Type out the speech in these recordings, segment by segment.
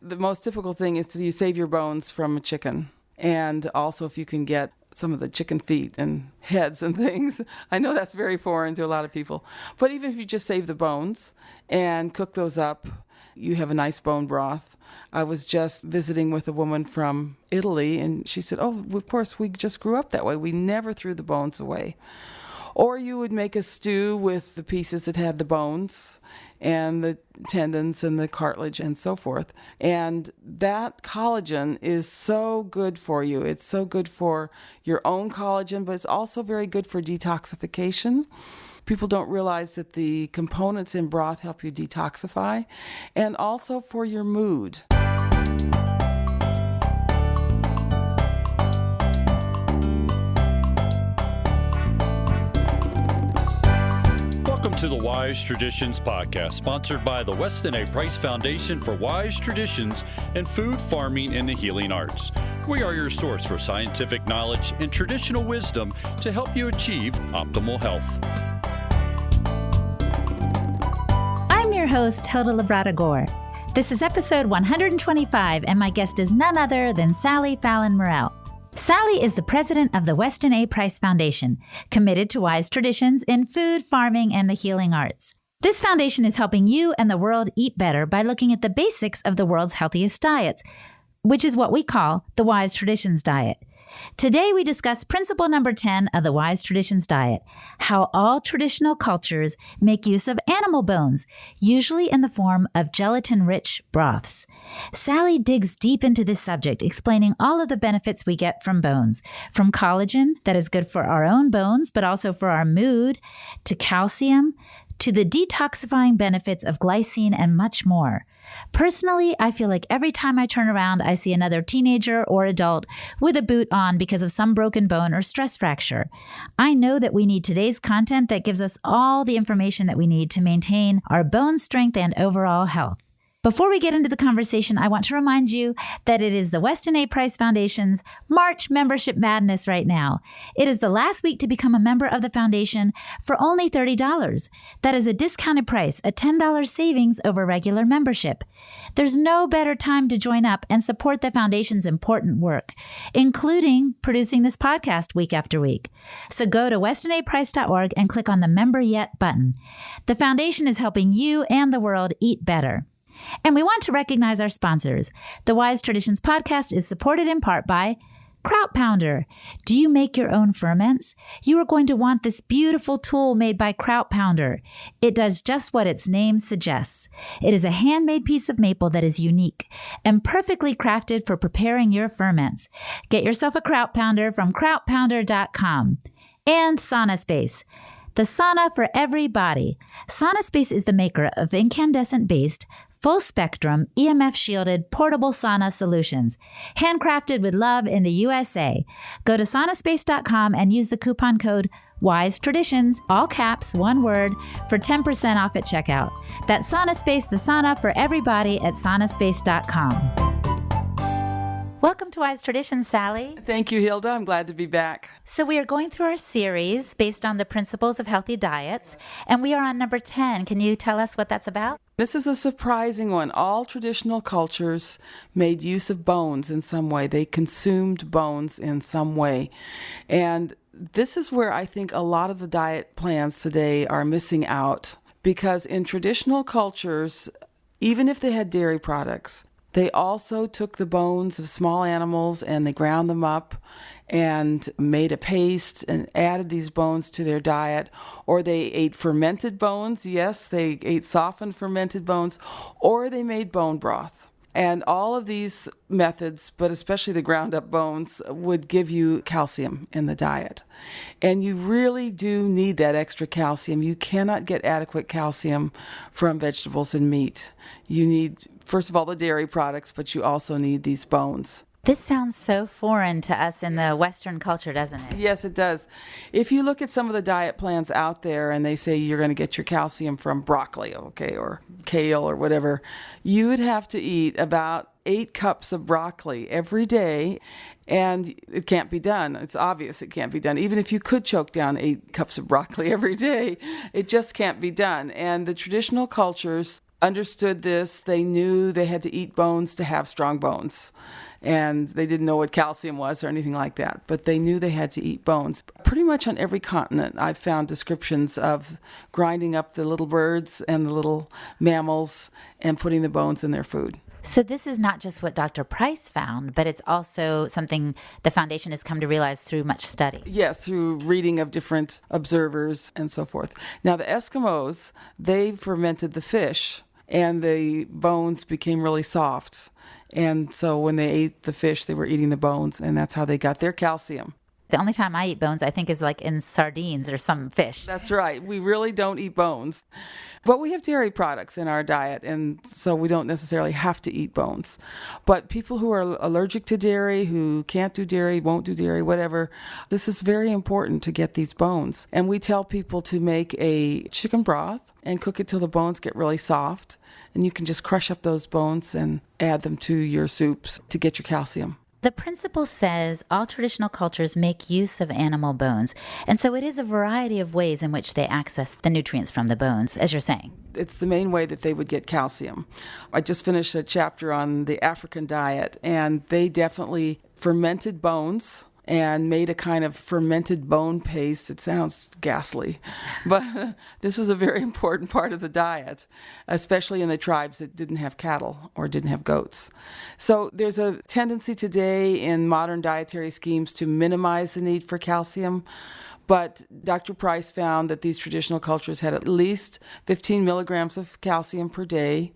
The most typical thing is you save your bones from a chicken. And also if you can get some of the chicken feet and heads and things. I know that's very foreign to a lot of people. But even if you just save the bones and cook those up, you have a nice bone broth. I was just visiting with a woman from Italy, and she said, oh, of course, we just grew up that way. We never threw the bones away. Or you would make a stew with the pieces that had the bones and the tendons and the cartilage and so forth. And that collagen is so good for you. It's so good for your own collagen, but it's also very good for detoxification. People don't realize that the components in broth help you detoxify, and also for your mood. Welcome to the Wise Traditions podcast, sponsored by the Weston A Foundation for Wise Traditions in Food, Farming, and the Healing Arts. We are your source for scientific knowledge and traditional wisdom to help you achieve optimal health. I'm your host, Hilda Labrada Gore. This is episode 125, and my guest is none other than Fallon Morell. Sally is the president of the Weston A. Price Foundation, committed to wise traditions in food, farming, and the healing arts. This foundation is helping you and the world eat better by looking at the basics of the world's healthiest diets, which is what we call the Wise Traditions Diet. Today, we discuss principle number 10 of the Wise Traditions Diet, how all traditional cultures make use of animal bones, usually in the form of gelatin-rich broths. Sally digs deep into this subject, explaining all of the benefits we get from bones, from collagen that is good for our own bones, but also for our mood, to calcium, to the detoxifying benefits of glycine, and much more. Personally, I feel like every time I turn around, I see another teenager or adult with a boot on because of some broken bone or stress fracture. I know that we need today's content that gives us all the information that we need to maintain our bone strength and overall health. Before we get into the conversation, I want to remind you that it is the Weston A. Price Foundation's March Membership Madness right now. It is the last week to become a member of the foundation for only $30. That is a discounted price, a $10 savings over regular membership. There's no better time to join up and support the foundation's important work, including producing this podcast week after week. So go to westonaprice.org and click on the Member Yet button. The foundation is helping you and the world eat better. And we want to recognize our sponsors. The Wise Traditions podcast is supported in part by Kraut Pounder. Do you make your own ferments? You are going to want this beautiful tool made by Kraut Pounder. It does just what its name suggests. It is a handmade piece of maple that is unique and perfectly crafted for preparing your ferments. Get yourself a Kraut Pounder from krautpounder.com. And Sauna Space, the sauna for every body. Sauna Space is the maker of incandescent-based, full-spectrum, EMF-shielded, portable sauna solutions, handcrafted with love in the USA. Go to saunaspace.com and use the coupon code WISETRADITIONS, all caps, one word, for 10% off at checkout. That's Sauna Space, the sauna for everybody at saunaspace.com. Welcome to Wise Traditions, Sally. Thank you, Hilda. I'm glad to be back. So we are going through our series based on the principles of healthy diets, and we are on number 10. Can you tell us what that's about? This is a surprising one. All traditional cultures made use of bones in some way. They consumed bones in some way. And this is where I think a lot of the diet plans today are missing out, because in traditional cultures, even if they had dairy products, they also took the bones of small animals and they ground them up and made a paste and added these bones to their diet. Or they ate fermented bones. Yes, they ate softened fermented bones. Or they made bone broth. And all of these methods, but especially the ground up bones, would give you calcium in the diet. And you really do need that extra calcium. You cannot get adequate calcium from vegetables and meat. You need, first of all, the dairy products, but you also need these bones. This sounds so foreign to us in the Western culture, doesn't it? Yes, it does. If you look at some of the diet plans out there and they say you're going to get your calcium from broccoli, okay, or kale or whatever, you would have to eat about 8 cups of broccoli every day, and it can't be done. It's obvious it can't be done. Even if you could choke down 8 cups of broccoli every day, it just can't be done. And the traditional cultures understood this. They knew they had to eat bones to have strong bones. And they didn't know what calcium was or anything like that, but they knew they had to eat bones. Pretty much on every continent, I've found descriptions of grinding up the little birds and the little mammals and putting the bones in their food. So this is not just what Dr. Price found, but it's also something the foundation has come to realize through much study. Yes, through reading of different observers and so forth. Now, the Eskimos, they fermented the fish, and the bones became really soft. And so when they ate the fish, they were eating the bones, and that's how they got their calcium. The only time I eat bones, I think, is like in sardines or some fish. That's right. We really don't eat bones. But we have dairy products in our diet, and so we don't necessarily have to eat bones. But people who are allergic to dairy, who can't do dairy, won't do dairy, whatever, this is very important to get these bones. And we tell people to make a chicken broth and cook it till the bones get really soft. And you can just crush up those bones and add them to your soups to get your calcium. The principle says all traditional cultures make use of animal bones, and so it is a variety of ways in which they access the nutrients from the bones, as you're saying. It's the main way that they would get calcium. I just finished a chapter on the African diet, and they definitely fermented bones and made a kind of fermented bone paste. It sounds ghastly, but this was a very important part of the diet, especially in the tribes that didn't have cattle or didn't have goats. So there's a tendency today in modern dietary schemes to minimize the need for calcium, but Dr. Price found that these traditional cultures had at least 15 milligrams of calcium per day,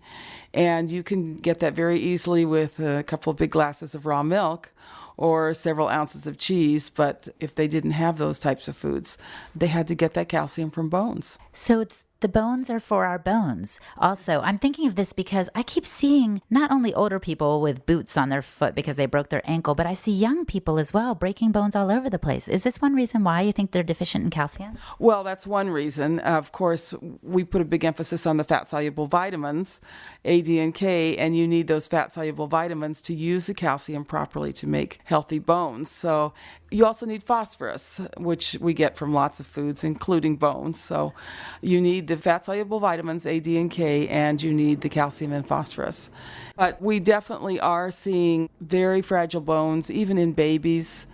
and you can get that very easily with a couple of big glasses of raw milk or several ounces of cheese. But if they didn't have those types of foods, they had to get that calcium from bones. So it's the bones are for our bones. Also, I'm thinking of this because I keep seeing not only older people with boots on their foot because they broke their ankle, but I see young people as well breaking bones all over the place. Is this one reason why you think they're deficient in calcium? Well, that's one reason. Of course, we put a big emphasis on the fat-soluble vitamins, A, D, and K, and you need those fat-soluble vitamins to use the calcium properly to make healthy bones. So you also need phosphorus, which we get from lots of foods, including bones. So you need the fat-soluble vitamins, A, D, and K, and you need the calcium and phosphorus. But we definitely are seeing very fragile bones, even in babies.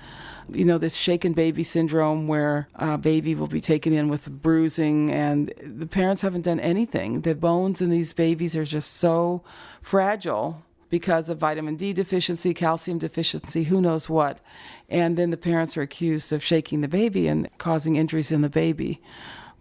You know, this shaken baby syndrome where a baby will be taken in with bruising and the parents haven't done anything. The bones in these babies are just so fragile because of vitamin D deficiency, calcium deficiency, who knows what. And then the parents are accused of shaking the baby and causing injuries in the baby.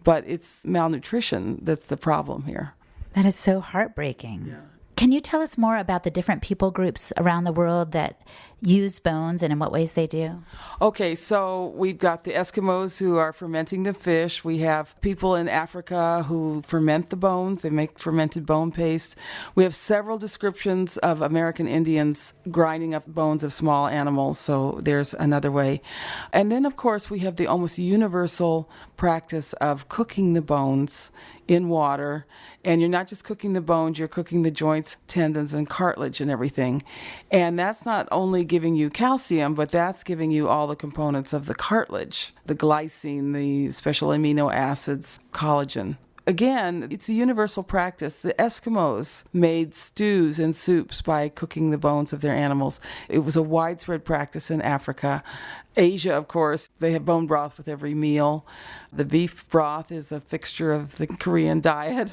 But it's malnutrition that's the problem here. That is so heartbreaking. Yeah. Can you tell us more about the different people groups around the world that use bones and in what ways they do? Okay, so we've got the Eskimos who are fermenting the fish. We have people in Africa who ferment the bones. They make fermented bone paste. We have several descriptions of American Indians grinding up bones of small animals, so there's another way. And then, of course, we have the almost universal practice of cooking the bones in water. And you're not just cooking the bones, you're cooking the joints, tendons, and cartilage and everything. And that's not only giving you calcium, but that's giving you all the components of the cartilage, the glycine, the special amino acids, collagen. Again, it's a universal practice. The Eskimos made stews and soups by cooking the bones of their animals. It was a widespread practice in Africa. Asia, of course, they have bone broth with every meal. The beef broth is a fixture of the Korean diet.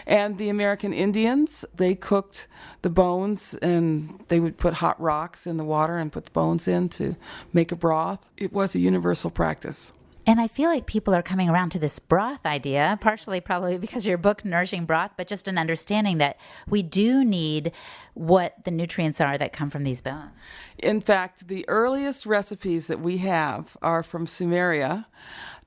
And the American Indians, they cooked the bones and they would put hot rocks in the water and put the bones in to make a broth. It was a universal practice. And I feel like people are coming around to this broth idea, partially probably because of your book, Nourishing Broth, but just an understanding that we do need what the nutrients are that come from these bones. In fact, the earliest recipes that we have are from Sumeria.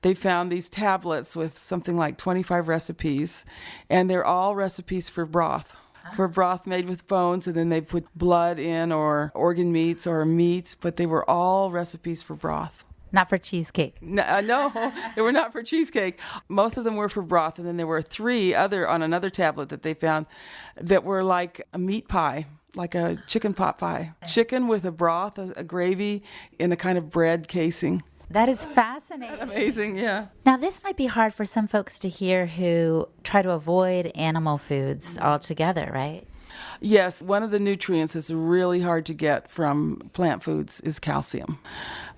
They found these tablets with something like 25 recipes, and they're all recipes for broth. For broth made with bones, and then they put blood in or organ meats or meat, but they were all recipes for broth. Not for cheesecake. No, they were not for cheesecake. Most of them were for broth, and then there were 3 other on another tablet that they found that were like a meat pie, like a chicken pot pie. Chicken with a broth, a gravy in a kind of bread casing. That is fascinating. Amazing, yeah. Now, this might be hard for some folks to hear who try to avoid animal foods altogether, right? Yes, one of the nutrients that's really hard to get from plant foods is calcium.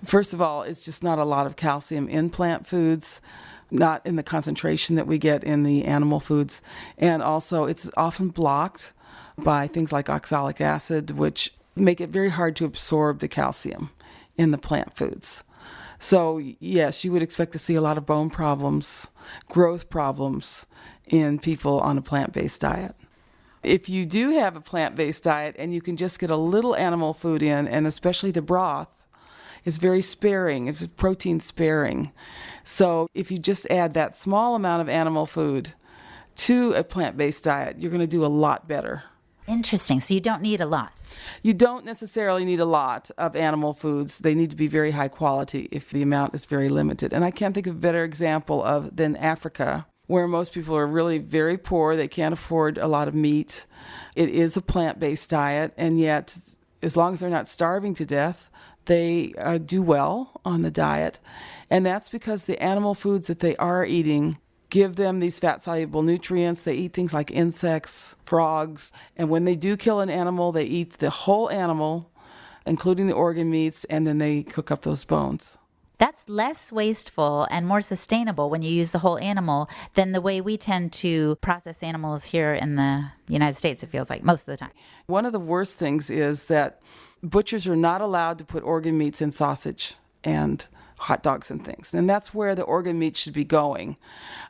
First of all, it's just not a lot of calcium in plant foods, not in the concentration that we get in the animal foods. And also, it's often blocked by things like oxalic acid, which make it very hard to absorb the calcium in the plant foods. So, yes, you would expect to see a lot of bone problems, growth problems in people on a plant-based diet. If you do have a plant-based diet and you can just get a little animal food in, and especially the broth, it's very sparing, it's protein sparing. So if you just add that small amount of animal food to a plant-based diet, you're going to do a lot better. Interesting. So you don't need a lot. You don't necessarily need a lot of animal foods. They need to be very high quality if the amount is very limited. And I can't think of a better example than Africa, where most people are really very poor. They can't afford a lot of meat. It is a plant-based diet, and yet, as long as they're not starving to death, they do well on the diet. And that's because the animal foods that they are eating give them these fat-soluble nutrients. They eat things like insects, frogs, and when they do kill an animal, they eat the whole animal, including the organ meats, and then they cook up those bones. That's less wasteful and more sustainable when you use the whole animal than the way we tend to process animals here in the United States, it feels like, most of the time. One of the worst things is that butchers are not allowed to put organ meats in sausage and hot dogs and things. And that's where the organ meat should be going.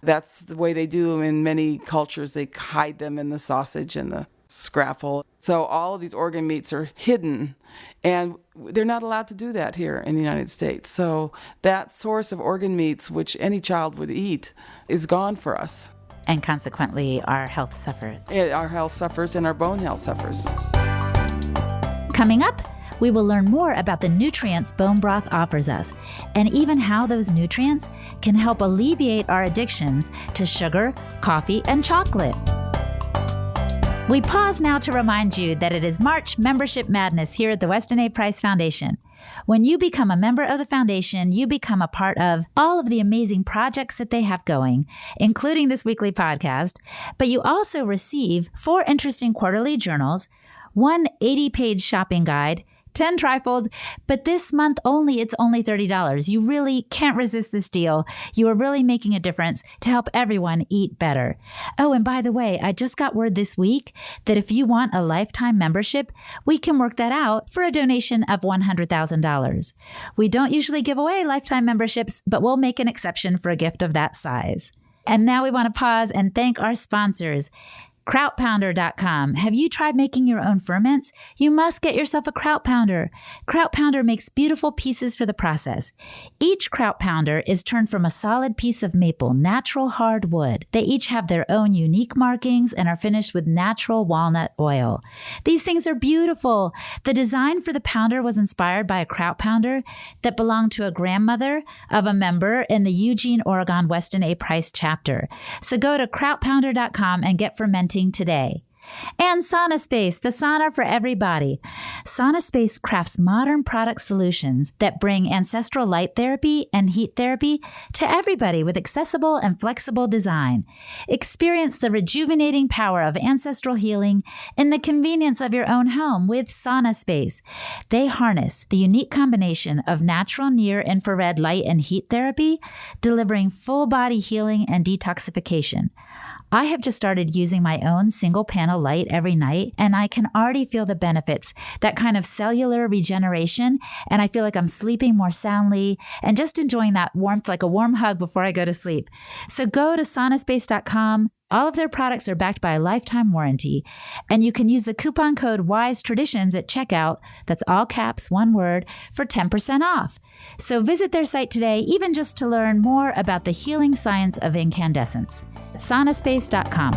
That's the way they do them in many cultures. They hide them in the sausage and the scraffle. So all of these organ meats are hidden, and they're not allowed to do that here in the United States. So that source of organ meats, which any child would eat, is gone for us. And consequently, our health suffers. Our health suffers and our bone health suffers. Coming up, we will learn more about the nutrients bone broth offers us, and even how those nutrients can help alleviate our addictions to sugar, coffee, and chocolate. We pause now to remind you that it is March Membership Madness here at the Weston A. Price Foundation. When you become a member of the foundation, you become a part of all of the amazing projects that they have going, including this weekly podcast, but you also receive 4 interesting quarterly journals, 1 80-page shopping guide, 10 trifolds, but this month it's only $30. You really can't resist this deal. You are really making a difference to help everyone eat better. Oh, and by the way, I just got word this week that if you want a lifetime membership, we can work that out for a donation of $100,000. We don't usually give away lifetime memberships, but we'll make an exception for a gift of that size. And now we want to pause and thank our sponsors. Krautpounder.com. Have you tried making your own ferments? You must get yourself a Kraut Pounder. Kraut Pounder makes beautiful pieces for the process. Each Kraut Pounder is turned from a solid piece of maple, natural hard wood. They each have their own unique markings and are finished with natural walnut oil. These things are beautiful. The design for the pounder was inspired by a Kraut Pounder that belonged to a grandmother of a member in the Eugene, Oregon Weston A. Price chapter. So go to Krautpounder.com and get fermenting today. And Sauna Space, the sauna for everybody. Sauna Space crafts modern product solutions that bring ancestral light therapy and heat therapy to everybody with accessible and flexible design. Experience the rejuvenating power of ancestral healing in the convenience of your own home with Sauna Space. They harness the unique combination of natural near-infrared light and heat therapy, delivering full-body healing and detoxification. I have just started using my own single panel light every night, and I can already feel the benefits, that kind of cellular regeneration, and I feel like I'm sleeping more soundly and just enjoying that warmth like a warm hug before I go to sleep. So go to saunaspace.com. All of their products are backed by a lifetime warranty, and you can use the coupon code WISETRADITIONS at checkout, that's all caps, one word, for 10% off. So visit their site today, even just to learn more about the healing science of incandescence. Saunaspace.com.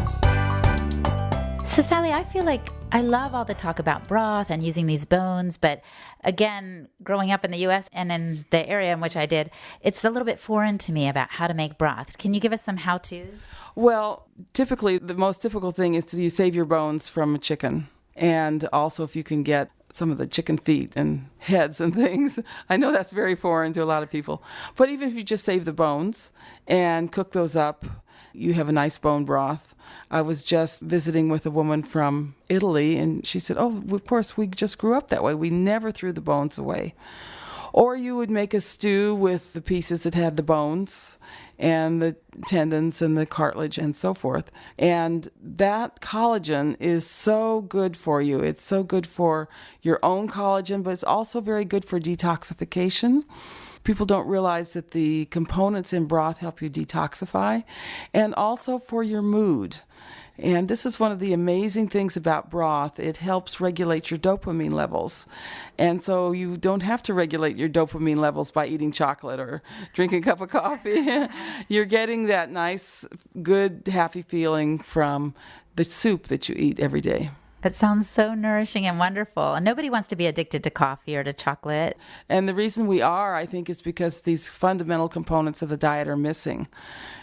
So Sally, I feel like I love all the talk about broth and using these bones, but again, growing up in the U.S. and in the area in which I did, it's a little bit foreign to me about how to make broth. Can you give us some how-tos? Well, typically the most difficult thing is to save your bones from a chicken. And also if you can get some of the chicken feet and heads and things. I know that's very foreign to a lot of people. But even if you just save the bones and cook those up, you have a nice bone broth. I was just visiting with a woman from Italy, and she said, oh, of course, we just grew up that way. We never threw the bones away. Or you would make a stew with the pieces that had the bones and the tendons and the cartilage and so forth. And that collagen is so good for you. It's so good for your own collagen, but it's also very good for detoxification. People don't realize that the components in broth help you detoxify, and also for your mood. And this is one of the amazing things about broth. It helps regulate your dopamine levels. And so you don't have to regulate your dopamine levels by eating chocolate or drinking a cup of coffee. You're getting that nice, good, happy feeling from the soup that you eat every day. That sounds so nourishing and wonderful. And nobody wants to be addicted to coffee or to chocolate. And the reason we are, I think, is because these fundamental components of the diet are missing.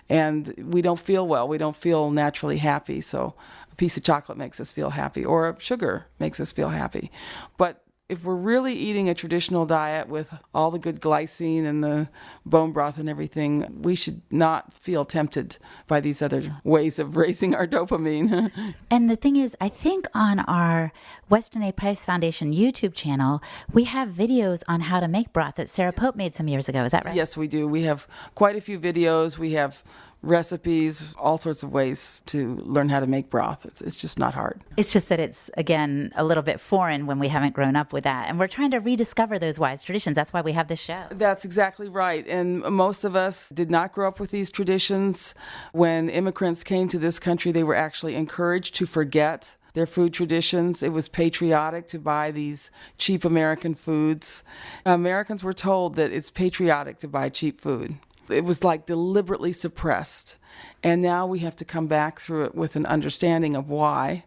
And we don't feel well. We don't feel naturally happy. So a piece of chocolate makes us feel happy, or sugar makes us feel happy. But if we're really eating a traditional diet with all the good glycine and the bone broth and everything, we should not feel tempted by these other ways of raising our dopamine. And the thing is, I think on our Weston A. Price Foundation YouTube channel, we have videos on how to make broth that Sarah Pope made some years ago. Is that right? Yes, we do. We have quite a few videos. We have recipes, all sorts of ways to learn how to make broth. It's just not hard. It's just that it's, again, a little bit foreign when we haven't grown up with that. And we're trying to rediscover those wise traditions. That's why we have this show. That's exactly right. And most of us did not grow up with these traditions. When immigrants came to this country, they were actually encouraged to forget their food traditions. It was patriotic to buy these cheap American foods. Americans were told that it's patriotic to buy cheap food. It was like deliberately suppressed. And now we have to come back through it with an understanding of why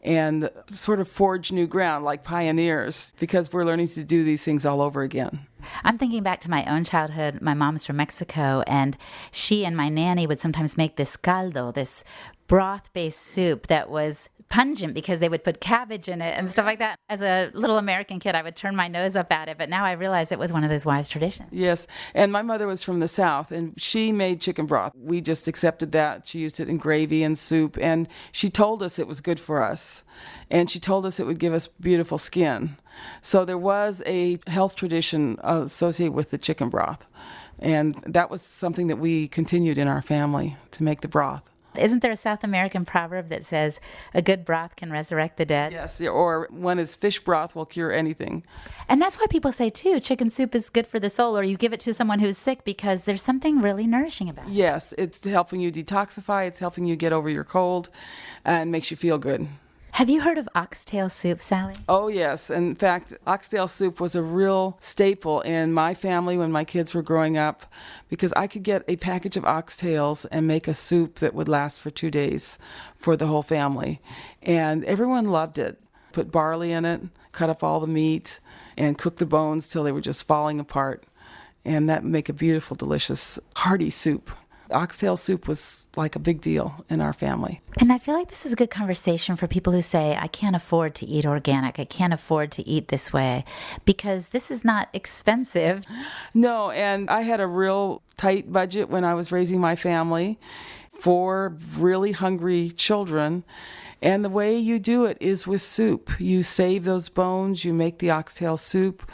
and sort of forge new ground like pioneers, because we're learning to do these things all over again. I'm thinking back to my own childhood. My mom's from Mexico, and she and my nanny would sometimes make this caldo, this broth-based soup that was pungent because they would put cabbage in it and stuff like that. As a little American kid, I would turn my nose up at it, but now I realize it was one of those wise traditions. Yes, and my mother was from the South, and she made chicken broth. We just accepted that. She used it in gravy and soup, and she told us it was good for us, and she told us it would give us beautiful skin. So there was a health tradition associated with the chicken broth, and that was something that we continued in our family, to make the broth. Isn't there a South American proverb that says a good broth can resurrect the dead? Yes, or one is fish broth will cure anything. And that's why people say, too, chicken soup is good for the soul, or you give it to someone who's sick because there's something really nourishing about it. Yes, it's helping you detoxify, it's helping you get over your cold, and makes you feel good. Have you heard of oxtail soup, Sally? Oh, yes. In fact, oxtail soup was a real staple in my family when my kids were growing up, because I could get a package of oxtails and make a soup that would last for 2 days for the whole family. And everyone loved it. Put barley in it, cut up all the meat, and cook the bones till they were just falling apart. And that would make a beautiful, delicious, hearty soup. Oxtail soup was like a big deal in our family. And I feel like this is a good conversation for people who say, I can't afford to eat organic. I can't afford to eat this way, because this is not expensive. No, and I had a real tight budget when I was raising my family, 4 really hungry children. And the way you do it is with soup. You save those bones, you make the oxtail soup.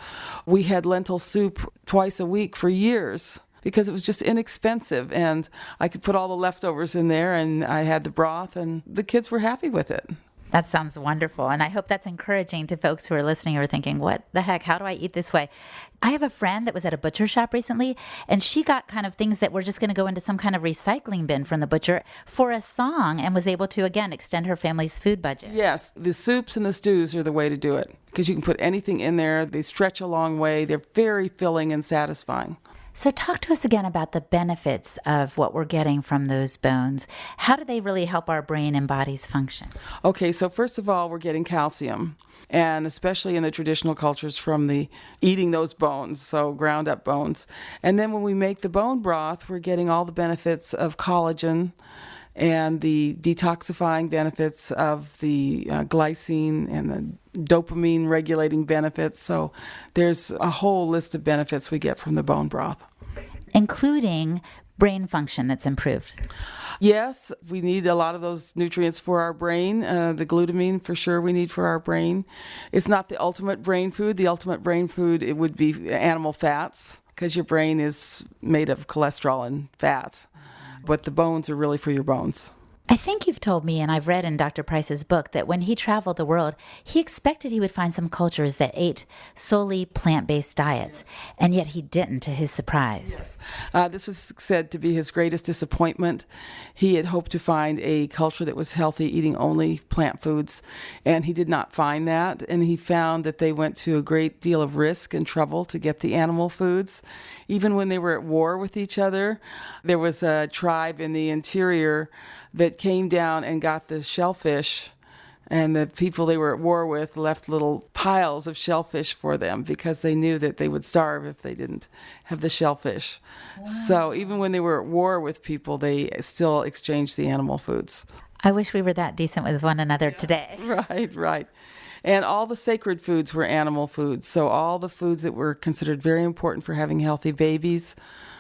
We had lentil soup twice a week for years, because it was just inexpensive, and I could put all the leftovers in there, and I had the broth, and the kids were happy with it. That sounds wonderful. And I hope that's encouraging to folks who are listening, who are thinking, what the heck, how do I eat this way? I have a friend that was at a butcher shop recently, and she got kind of things that were just going to go into some kind of recycling bin from the butcher for a song, and was able to, again, extend her family's food budget. Yes, the soups and the stews are the way to do it, because you can put anything in there. They stretch a long way. They're very filling and satisfying. So talk to us again about the benefits of what we're getting from those bones. How do they really help our brain and bodies function? Okay, so first of all, we're getting calcium, and especially in the traditional cultures from the eating those bones, so ground up bones. And then when we make the bone broth, we're getting all the benefits of collagen and the detoxifying benefits of the glycine and the dopamine regulating benefits. So there's a whole list of benefits we get from the bone broth. Including brain function that's improved. Yes, we need a lot of those nutrients for our brain. The glutamine, for sure, we need for our brain. It's not the ultimate brain food. The ultimate brain food, it would be animal fats, because your brain is made of cholesterol and fats. But the bones are really for your bones. I think you've told me, and I've read in Dr. Price's book, that when he traveled the world, he expected he would find some cultures that ate solely plant-based diets, and yet he didn't, to his surprise. Yes. This was said to be his greatest disappointment. He had hoped to find a culture that was healthy, eating only plant foods, and he did not find that. And he found that they went to a great deal of risk and trouble to get the animal foods. Even when they were at war with each other, there was a tribe in the interior that came down and got the shellfish, and the people they were at war with left little piles of shellfish for them because they knew that they would starve if they didn't have the shellfish. Wow. So even when they were at war with people, they still exchanged the animal foods. I wish we were that decent with one another today. Right. And all the sacred foods were animal foods. So all the foods that were considered very important for having healthy babies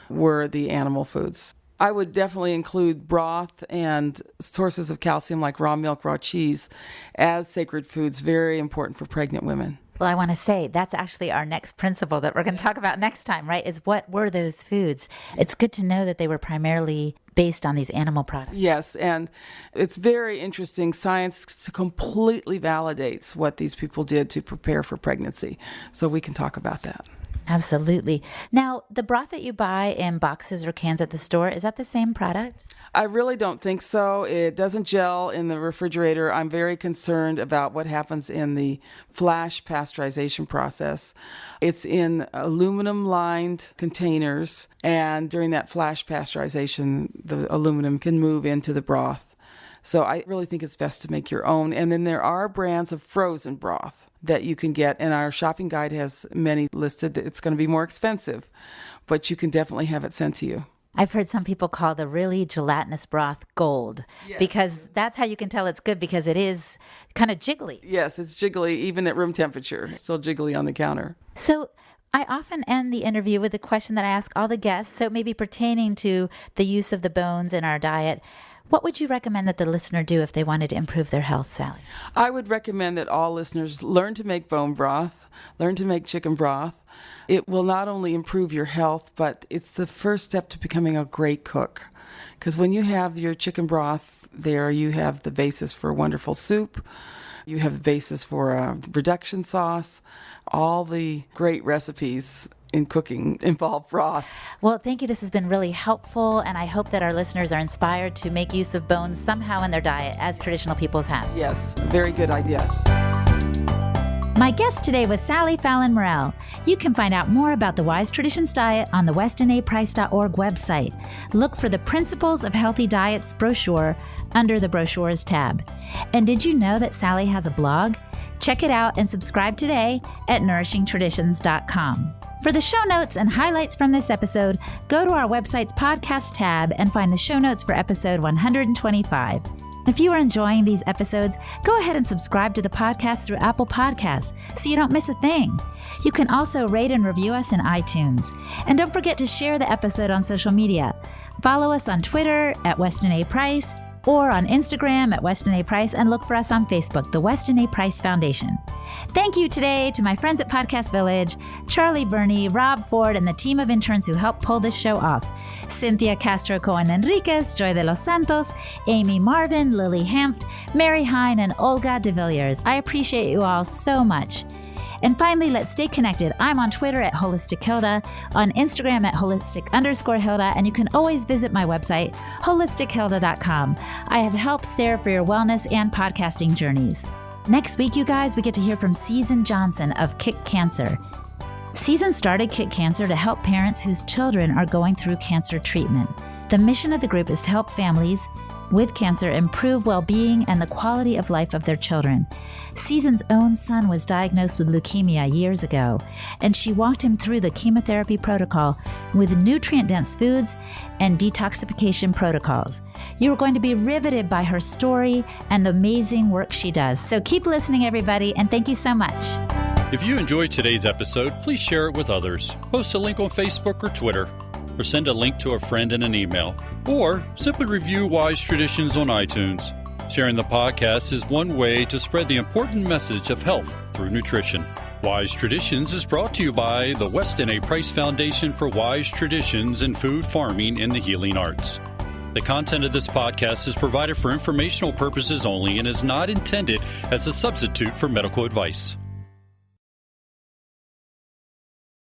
were the animal foods. I would definitely include broth and sources of calcium like raw milk, raw cheese as sacred foods, very important for pregnant women. Well, I want to say that's actually our next principle that we're going to talk about next time, right? Is what were those foods? It's good to know that they were primarily based on these animal products. Yes, and it's very interesting. Science completely validates what these people did to prepare for pregnancy. So we can talk about that. Absolutely. Now, the broth that you buy in boxes or cans at the store, is that the same product? I really don't think so. It doesn't gel in the refrigerator. I'm very concerned about what happens in the flash pasteurization process. It's in aluminum-lined containers, and during that flash pasteurization, the aluminum can move into the broth. So I really think it's best to make your own. And then there are brands of frozen broth that you can get, and our shopping guide has many listed. It's going to be more expensive, but you can definitely have it sent to you. I've heard some people call the really gelatinous broth gold, because that's how you can tell it's good, because it is kind of jiggly. Yes, it's jiggly even at room temperature. It's still jiggly on the counter. So I often end the interview with a question that I ask all the guests, so maybe pertaining to the use of the bones in our diet. What would you recommend that the listener do if they wanted to improve their health, Sally? I would recommend that all listeners learn to make bone broth, learn to make chicken broth. It will not only improve your health, but it's the first step to becoming a great cook. Because when you have your chicken broth there, you have the basis for a wonderful soup. You have the basis for a reduction sauce. All the great recipes in cooking involve broth. Well, thank you. This has been really helpful, and I hope that our listeners are inspired to make use of bones somehow in their diet, as traditional peoples have. Yes, very good idea. My guest today was Sally Fallon Morell. You can find out more about the Wise Traditions Diet on the westonaprice.org website. Look for the Principles of Healthy Diets brochure under the Brochures tab. And did you know that Sally has a blog? Check it out and subscribe today at nourishingtraditions.com. For the show notes and highlights from this episode, go to our website's podcast tab and find the show notes for episode 125. If you are enjoying these episodes, go ahead and subscribe to the podcast through Apple Podcasts so you don't miss a thing. You can also rate and review us in iTunes. And don't forget to share the episode on social media. Follow us on Twitter at Weston A. Price or on Instagram at Weston A. Price, and look for us on Facebook, the Weston A. Price Foundation. Thank you today to my friends at Podcast Village, Charlie Burney, Rob Ford, and the team of interns who helped pull this show off. Cynthia Castro Cohen Enriquez, Joy de los Santos, Amy Marvin, Lily Hanft, Mary Hine, and Olga de Villiers. I appreciate you all so much. And finally, let's stay connected. I'm on Twitter at Holistic Hilda, on Instagram at Holistic_Hilda, and you can always visit my website, holistichilda.com. I have helps there for your wellness and podcasting journeys. Next week, you guys, we get to hear from Season Johnson of Kick Cancer. Season started Kick Cancer to help parents whose children are going through cancer treatment. The mission of the group is to help families with cancer improve well-being and the quality of life of their children. Season's own son was diagnosed with leukemia years ago, and she walked him through the chemotherapy protocol with nutrient-dense foods and detoxification protocols. You're going to be riveted by her story and the amazing work she does. So keep listening, everybody, and thank you so much. If you enjoyed today's episode, please share it with others. Post a link on Facebook or Twitter, or send a link to a friend in an email, or simply review Wise Traditions on iTunes. Sharing the podcast is one way to spread the important message of health through nutrition. Wise Traditions is brought to you by the Weston A. Price Foundation for Wise Traditions in Food, Farming, and the Healing Arts. The content of this podcast is provided for informational purposes only and is not intended as a substitute for medical advice.